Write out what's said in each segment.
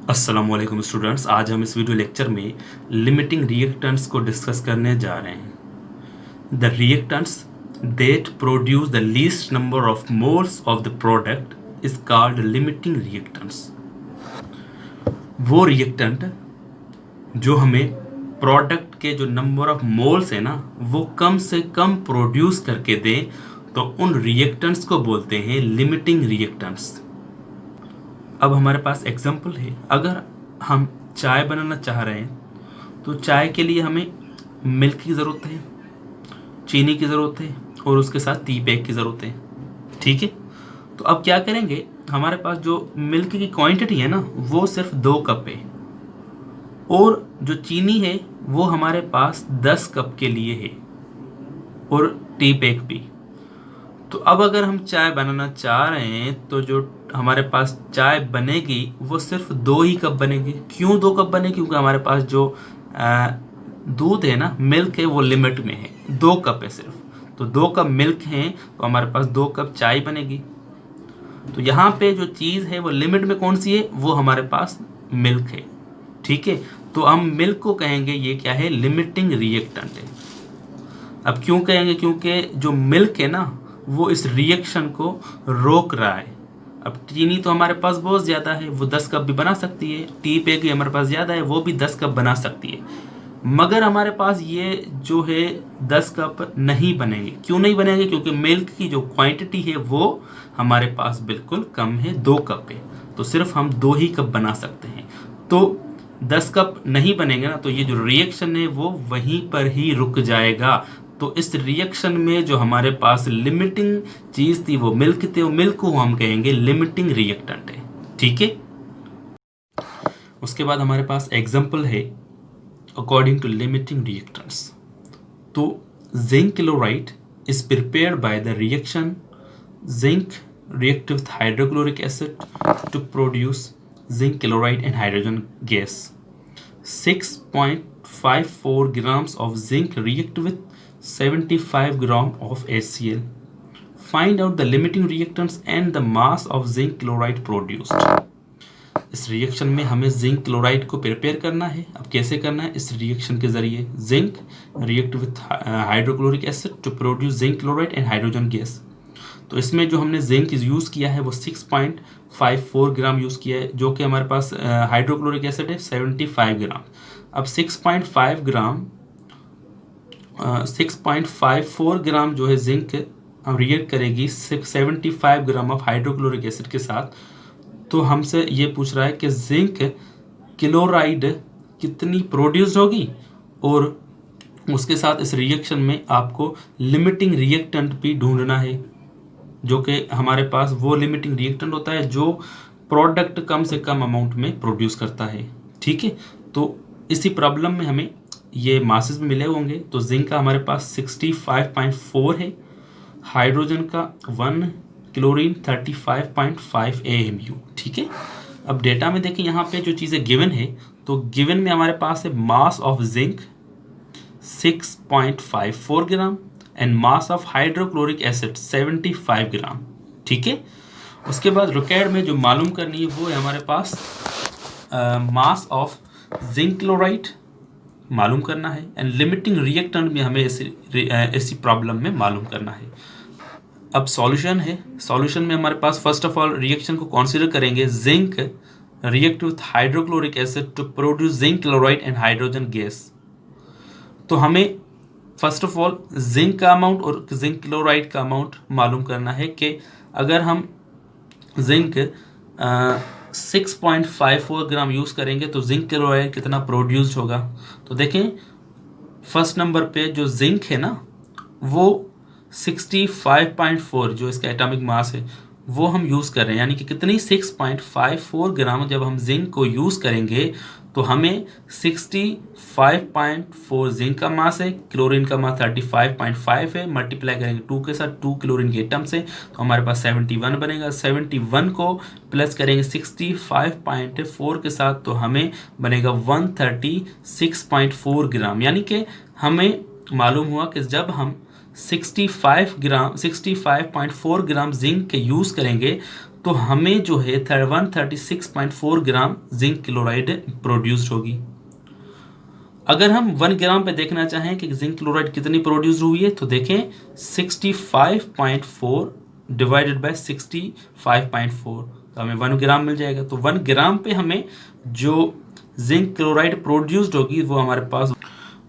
अस्सलामुअलैकुम स्टूडेंट्स, आज हम इस वीडियो लेक्चर में लिमिटिंग रिएक्टेंट्स को डिस्कस करने जा रहे हैं। The reactants that produce the least number of moles of the product is called limiting reactants. वो रिएक्टेंट जो हमें प्रोडक्ट के जो नंबर ऑफ मोल्स है ना वो कम से कम प्रोड्यूस करके दें, तो उन रिएक्टेंट्स को बोलते हैं लिमिटिंग रिएक्टेंट्स। अब हमारे पास एग्जाम्पल है, अगर हम चाय बनाना चाह रहे हैं तो चाय के लिए हमें मिल्क की ज़रूरत है, चीनी की ज़रूरत है और उसके साथ टी बैग की ज़रूरत है। ठीक है, तो अब क्या करेंगे, हमारे पास जो मिल्क की क्वांटिटी है ना वो सिर्फ 2 कप है और जो चीनी है वो हमारे पास 10 कप के लिए है और टी बैग भी। तो अब अगर हम चाय बनाना चाह रहे हैं तो जो हमारे पास चाय बनेगी वो सिर्फ 2 ही कप बनेगी। क्यों 2 कप बनेगी? क्योंकि हमारे पास जो दूध है ना, मिल्क है, वो लिमिट में है, 2 कप है सिर्फ। तो 2 कप मिल्क हैं तो हमारे पास 2 कप चाय बनेगी। तो यहाँ पे जो चीज़ है वो लिमिट में कौन सी है? वो हमारे पास मिल्क है। ठीक है, तो हम मिल्क को कहेंगे ये क्या है? लिमिटिंग रिएक्टेंट है। अब क्यों कहेंगे? क्योंकि जो मिल्क है ना वो इस रिएक्शन को रोक रहा है। अब चीनी तो हमारे पास बहुत ज़्यादा है, वो 10 कप भी बना सकती है। टी बैग भी हमारे पास ज़्यादा है, वो भी 10 कप बना सकती है। मगर हमारे पास ये जो है 10 कप नहीं बनेंगे। क्यों नहीं बनेंगे? क्योंकि मिल्क की जो क्वांटिटी है वो हमारे पास बिल्कुल कम है, 2 कप है। तो सिर्फ हम 2 ही कप बना सकते हैं। तो 10 कप नहीं बनेंगे ना, तो ये जो रिएक्शन है वो वहीं पर ही रुक जाएगा। तो इस रिएक्शन में जो हमारे पास लिमिटिंग चीज़ थी वो मिल्क थी, वो मिल्क को हम कहेंगे लिमिटिंग रिएक्टेंट है। ठीक है, उसके बाद हमारे पास एग्जाम्पल है अकॉर्डिंग टू लिमिटिंग रिएक्टेंट्स। तो zinc chloride is prepared by the reaction zinc react with hydrochloric acid to produce zinc chloride and hydrogen gas. 6.54 grams of zinc react with 75 gram of HCl. Find out the limiting reactants and the mass of zinc chloride produced. इस reaction में हमें zinc chloride को prepare करना है। अब कैसे करना है? इस रिएक्शन के जरिए zinc react with hydrochloric acid to produce zinc chloride and hydrogen gas. तो इसमें जो हमने जिंक यूज़ किया है वो 6.54 ग्राम यूज़ किया है, जो कि हमारे पास हाइड्रोक्लोरिक एसिड है 75 ग्राम। अब 6.54 ग्राम जो है जिंक हम रिएक्ट करेगी 75 ग्राम ऑफ हाइड्रोक्लोरिक एसिड के साथ। तो हमसे ये पूछ रहा है कि जिंक क्लोराइड कितनी प्रोड्यूस होगी और उसके साथ इस रिएक्शन में आपको लिमिटिंग रिएक्टेंट भी ढूंढना है, जो कि हमारे पास वो लिमिटिंग रिएक्टेंट होता है जो प्रोडक्ट कम से कम अमाउंट में प्रोड्यूस करता है। ठीक है, तो इसी प्रॉब्लम में हमें ये मासेस में मिले होंगे। तो जिंक का हमारे पास 65.4 है, हाइड्रोजन का 1, क्लोरीन 35.5 AMU। ठीक है, अब डेटा में देखें, यहाँ पे जो चीज़ें गिवन है, तो गिवन में हमारे पास है mass of zinc 6.54 gram and mass of hydrochloric acid 75 ग्राम। ठीक है, उसके बाद रिक्वायर्ड में जो मालूम करनी है वो है हमारे पास मास ऑफ जिंक क्लोराइड मालूम करना है एंड लिमिटिंग रिएक्टेंट में हमें ऐसी प्रॉब्लम में मालूम करना है। अब सॉल्यूशन है, सॉल्यूशन में हमारे पास फर्स्ट ऑफ ऑल रिएक्शन को कंसीडर करेंगे, zinc react with hydrochloric acid to produce zinc chloride and hydrogen gas. तो हमें फर्स्ट ऑफ ऑल जिंक का अमाउंट और जिंक क्लोराइड का अमाउंट मालूम करना है कि अगर हम जिंक 6.54 ग्राम यूज़ करेंगे तो जिंक क्लोराइड कितना प्रोड्यूस होगा। तो देखें, फर्स्ट नंबर पे जो जिंक है ना वो 65.4 जो इसका एटॉमिक मास है वो हम यूज़ कर रहे हैं, यानी कि कितनी 6.54 ग्राम जब हम जिंक को यूज़ करेंगे तो हमें 65.4 जिंक का मास है, क्लोरीन का मास 35.5 है, मल्टीप्लाई करेंगे 2 के साथ, 2 क्लोरीन के एटम से, तो हमारे पास 71 बनेगा। 71 को प्लस करेंगे 65.4 के साथ तो हमें बनेगा 136.4 ग्राम। यानी कि हमें मालूम हुआ कि जब हम 65.4 ग्राम जिंक के यूज़ करेंगे तो हमें जो है 136.4 ग्राम जिंक क्लोराइड प्रोड्यूस्ड होगी। अगर हम 1 ग्राम पे देखना चाहें कि जिंक क्लोराइड कितनी प्रोड्यूस हुई है, तो देखें 65.4 डिवाइडेड बाय 65.4, तो हमें 1 ग्राम मिल जाएगा। तो 1 ग्राम पे हमें जो जिंक क्लोराइड प्रोड्यूस्ड होगी वो हमारे पास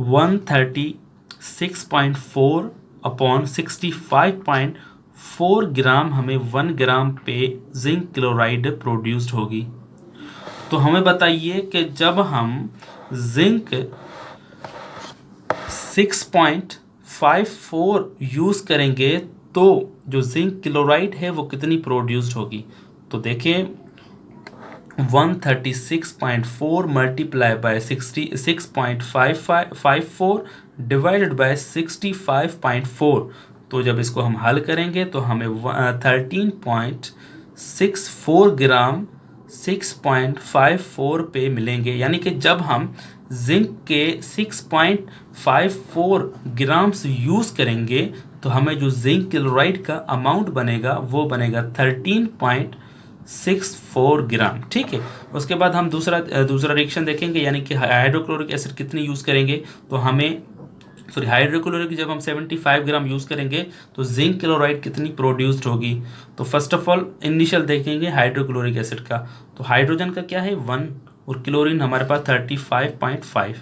136.4 अपॉन 65.4 ग्राम हमें 1 ग्राम पे जिंक क्लोराइड प्रोड्यूस्ड होगी। तो हमें बताइए कि जब हम जिंक 6.54 यूज़ करेंगे तो जो जिंक क्लोराइड है वो कितनी प्रोड्यूस्ड होगी। तो देखिए 136.4 मल्टीप्लाई बाय 66.54 डिवाइडेड बाय 65.4, तो जब इसको हम हल करेंगे तो हमें 13.64 ग्राम 6.54 पे मिलेंगे। यानी कि जब हम जिंक के 6.54 ग्राम्स यूज़ करेंगे तो हमें जो जिंक क्लोराइड का अमाउंट बनेगा वो बनेगा 13.64 ग्राम। ठीक है, उसके बाद हम दूसरा रिएक्शन देखेंगे, यानी कि हाइड्रोक्लोरिक एसिड कितनी यूज़ करेंगे। तो हमें हाइड्रोक्लोरिक जब हम 75 ग्राम यूज़ करेंगे तो जिंक क्लोराइड कितनी प्रोड्यूस्ड होगी। तो फर्स्ट ऑफ ऑल इनिशियल देखेंगे हाइड्रोक्लोरिक एसिड का, तो हाइड्रोजन का क्या है 1 और क्लोरीन हमारे पास 35.5,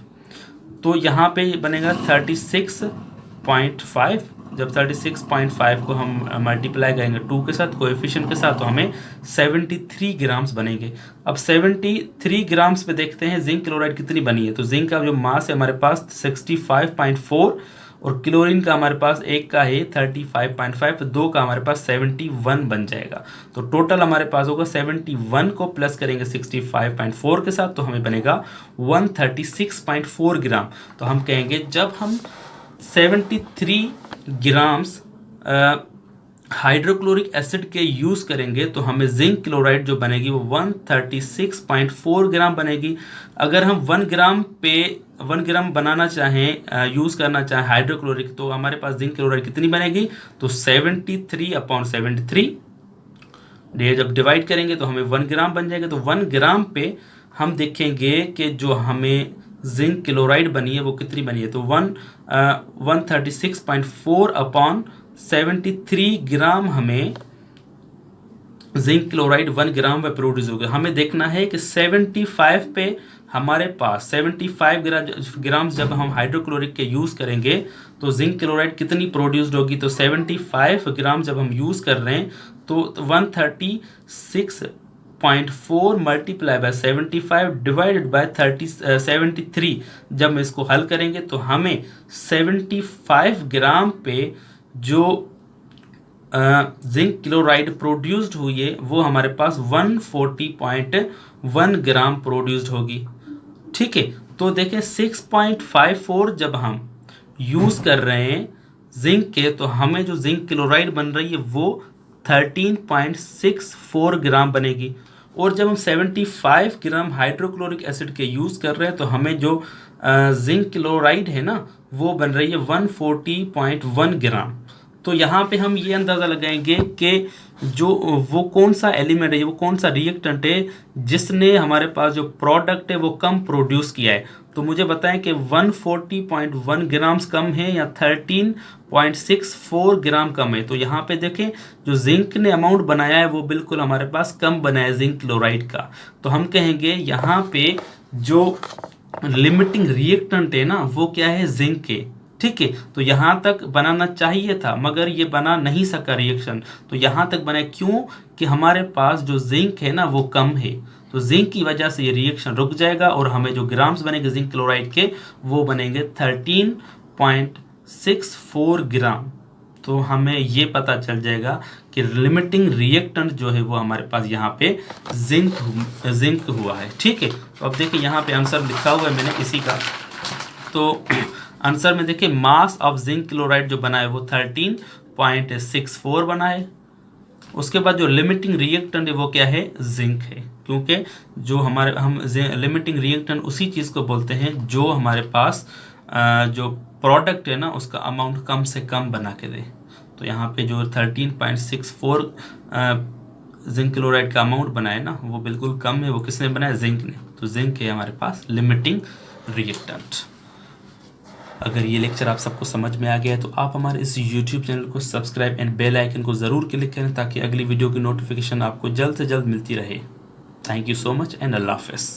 तो यहाँ पे बनेगा 36.5। जब 36.5 को हम मल्टीप्लाई करेंगे 2 के साथ, कोएफिशिएंट के साथ, तो हमें 73 ग्राम्स बनेंगे। अब 73 ग्राम्स पे देखते हैं जिंक क्लोराइड कितनी बनी है। तो जिंक का जो मास है हमारे पास 65.4 और क्लोरीन का हमारे पास एक का है 35.5, तो 2 का हमारे पास 71 बन जाएगा। तो टोटल हमारे पास होगा 71 को प्लस करेंगे 65.4 के साथ, तो हमें बनेगा 136.4 ग्राम। तो हम कहेंगे जब हम 73 ग्राम्स हाइड्रोक्लोरिक एसिड के यूज़ करेंगे तो हमें जिंक क्लोराइड जो बनेगी वो 136.4 ग्राम बनेगी। अगर हम 1 ग्राम बनाना चाहें, यूज़ करना चाहें हाइड्रोक्लोरिक, तो हमारे पास जिंक क्लोराइड कितनी बनेगी, तो 73/73, ये जब डिवाइड करेंगे तो हमें 1 ग्राम बन जाएगा। तो 1 ग्राम पे हम देखेंगे कि जो हमें जिंक क्लोराइड बनी है वो कितनी बनी है। तो 136.4 अपॉन 73 ग्राम हमें जिंक क्लोराइड 1 ग्राम में प्रोड्यूस होगा। हमें देखना है कि 75 पे हमारे पास 75 ग्राम जब हम हाइड्रोक्लोरिक के यूज़ करेंगे तो जिंक क्लोराइड कितनी प्रोड्यूस्ड होगी। तो 75 ग्राम जब हम यूज़ कर रहे हैं तो 136.4 मल्टीप्लाई बाय 75 डिवाइडेड बाय 73, जब हम इसको हल करेंगे तो हमें 75 ग्राम पे जो जिंक क्लोराइड प्रोड्यूस्ड हुई है वो हमारे पास 140.1 ग्राम प्रोड्यूस्ड होगी। ठीक है, तो देखें 6.54 जब हम यूज़ कर रहे हैं जिंक के, तो हमें जो जिंक क्लोराइड बन रही है वो 13.64 ग्राम बनेगी। और जब हम 75 ग्राम हाइड्रोक्लोरिक एसिड के यूज़ कर रहे हैं तो हमें जो जिंक क्लोराइड है ना वो बन रही है 140.1 ग्राम। तो यहाँ पे हम ये अंदाज़ा लगाएंगे कि जो वो कौन सा एलिमेंट है, वो कौन सा रिएक्टेंट है जिसने हमारे पास जो प्रोडक्ट है वो कम प्रोड्यूस किया है। तो मुझे बताएं कि 140.1 ग्राम्स कम है या 13.64 ग्राम कम है। तो यहाँ पे देखें जो जिंक ने अमाउंट बनाया है वो बिल्कुल हमारे पास कम बनाया है जिंक क्लोराइड का। तो हम कहेंगे यहाँ पे जो लिमिटिंग रिएक्टेंट है ना वो क्या है, जिंक है। ठीक है, तो यहाँ तक बनाना चाहिए था मगर ये बना नहीं सका रिएक्शन। तो यहाँ तक बना क्यों कि हमारे पास जो जिंक है ना वो कम है, तो जिंक की वजह से ये रिएक्शन रुक जाएगा और हमें जो ग्राम्स बनेंगे जिंक क्लोराइड के वो बनेंगे 13.64 ग्राम। तो हमें ये पता चल जाएगा कि लिमिटिंग रिएक्टेंट जो है वो हमारे पास यहाँ पे जिंक हुआ है। ठीक है, तो अब देखिए यहाँ पे आंसर लिखा हुआ है मैंने इसी का। तो आंसर में देखिए मास ऑफ जिंक क्लोराइड जो बना है वो 13.64 बना है। उसके बाद जो लिमिटिंग रिएक्टेंट है वो क्या है, जिंक है, क्योंकि जो हम लिमिटिंग रिएक्टेंट उसी चीज़ को बोलते हैं जो हमारे पास जो प्रोडक्ट है ना उसका अमाउंट कम से कम बना के दे। तो यहाँ पे जो 13.64 जिंक क्लोराइड का अमाउंट बनाया ना वो बिल्कुल कम है। वो किसने बनाया? जिंक ने। तो जिंक है हमारे पास लिमिटिंग रिएक्टेंट। अगर ये लेक्चर आप सबको समझ में आ गया है तो आप हमारे इस YouTube चैनल को सब्सक्राइब एंड बेल आइकन को ज़रूर क्लिक करें ताकि अगली वीडियो की नोटिफिकेशन आपको जल्द से जल्द मिलती रहे। Thank you so much and अल्लाह हाफ़िज़।